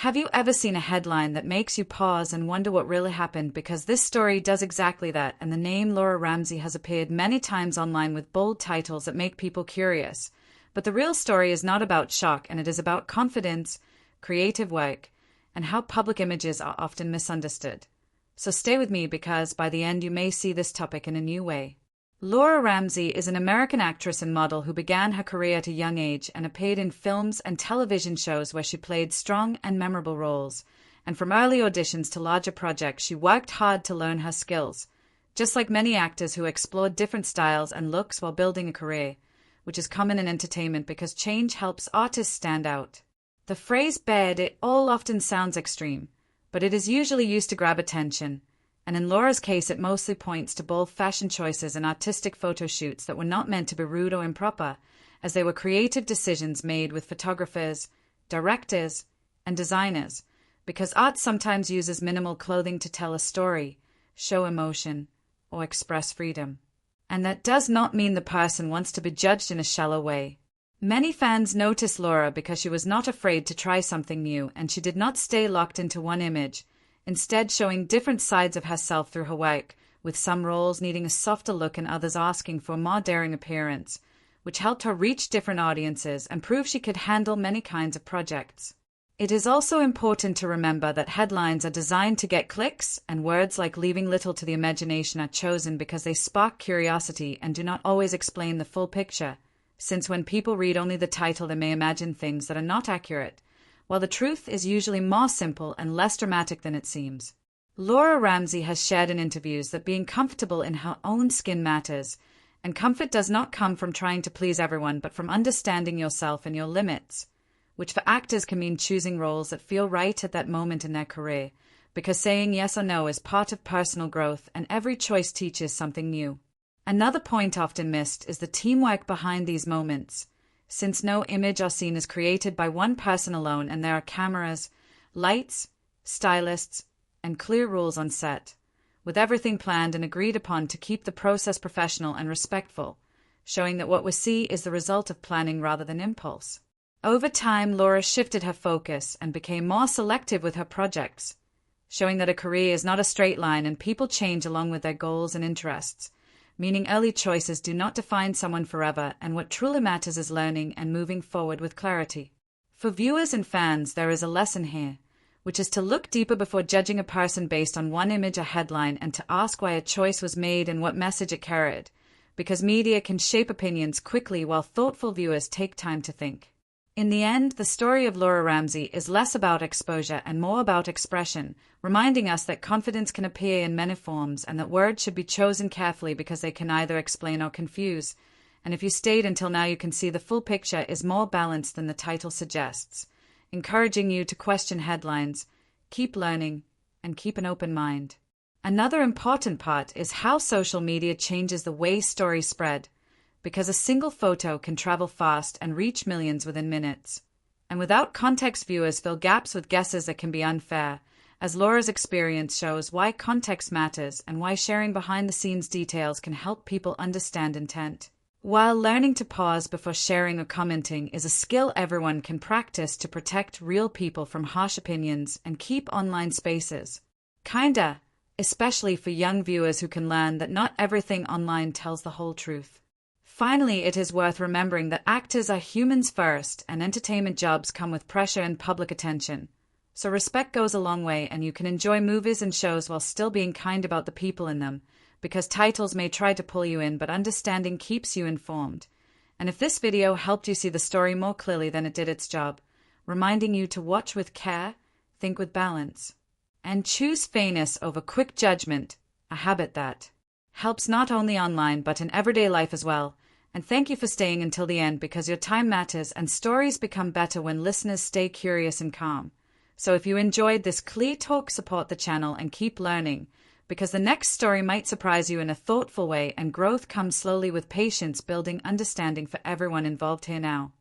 Have you ever seen a headline that makes you pause and wonder what really happened? Because this story does exactly that, and the name Laura Ramsey has appeared many times online with bold titles that make people curious. But the real story is not about shock, and it is about confidence, creative work, and how public images are often misunderstood. So stay with me, because by the end you may see this topic in a new way. Laura Ramsey is an American actress and model who began her career at a young age and appeared in films and television shows where she played strong and memorable roles. And from early auditions to larger projects, she worked hard to learn her skills. Just like many actors who explored different styles and looks while building a career, which is common in entertainment because change helps artists stand out. The phrase "bared it all" often sounds extreme, but it is usually used to grab attention. And in Laura's case, it mostly points to bold fashion choices and artistic photo shoots that were not meant to be rude or improper, as they were creative decisions made with photographers, directors, and designers, because art sometimes uses minimal clothing to tell a story, show emotion, or express freedom. And that does not mean the person wants to be judged in a shallow way. Many fans noticed Laura because she was not afraid to try something new, and she did not stay locked into one image, instead showing different sides of herself through her work, with some roles needing a softer look and others asking for a more daring appearance, which helped her reach different audiences and prove she could handle many kinds of projects. It is also important to remember that headlines are designed to get clicks, and words like "leaving little to the imagination" are chosen because they spark curiosity and do not always explain the full picture, since when people read only the title they may imagine things that are not accurate, while the truth is usually more simple and less dramatic than it seems. Laura Ramsey has shared in interviews that being comfortable in her own skin matters, and comfort does not come from trying to please everyone but from understanding yourself and your limits, which for actors can mean choosing roles that feel right at that moment in their career, because saying yes or no is part of personal growth and every choice teaches something new. Another point often missed is the teamwork behind these moments, since no image or scene is created by one person alone, and there are cameras, lights, stylists, and clear rules on set, with everything planned and agreed upon to keep the process professional and respectful, showing that what we see is the result of planning rather than impulse. Over time, Laura shifted her focus and became more selective with her projects, showing that a career is not a straight line and people change along with their goals and interests, meaning early choices do not define someone forever, and what truly matters is learning and moving forward with clarity. For viewers and fans, there is a lesson here, which is to look deeper before judging a person based on one image or headline, and to ask why a choice was made and what message it carried, because media can shape opinions quickly while thoughtful viewers take time to think. In the end, the story of Laura Ramsey is less about exposure and more about expression, reminding us that confidence can appear in many forms and that words should be chosen carefully because they can either explain or confuse. And if you stayed until now, you can see the full picture is more balanced than the title suggests, encouraging you to question headlines, keep learning, and keep an open mind. Another important part is how social media changes the way stories spread, because a single photo can travel fast and reach millions within minutes. And without context, viewers fill gaps with guesses that can be unfair, as Laura's experience shows why context matters and why sharing behind-the-scenes details can help people understand intent. While learning to pause before sharing or commenting is a skill everyone can practice to protect real people from harsh opinions and keep online spaces kinder, especially for young viewers who can learn that not everything online tells the whole truth. Finally, it is worth remembering that actors are humans first, and entertainment jobs come with pressure and public attention. So respect goes a long way, and you can enjoy movies and shows while still being kind about the people in them, because titles may try to pull you in, but understanding keeps you informed. And if this video helped you see the story more clearly than it did its job, reminding you to watch with care, think with balance, and choose fairness over quick judgment, a habit that helps not only online but in everyday life as well. And thank you for staying until the end, because your time matters and stories become better when listeners stay curious and calm. So if you enjoyed this clear talk, support the channel and keep learning, because the next story might surprise you in a thoughtful way, and growth comes slowly with patience, building understanding for everyone involved here now.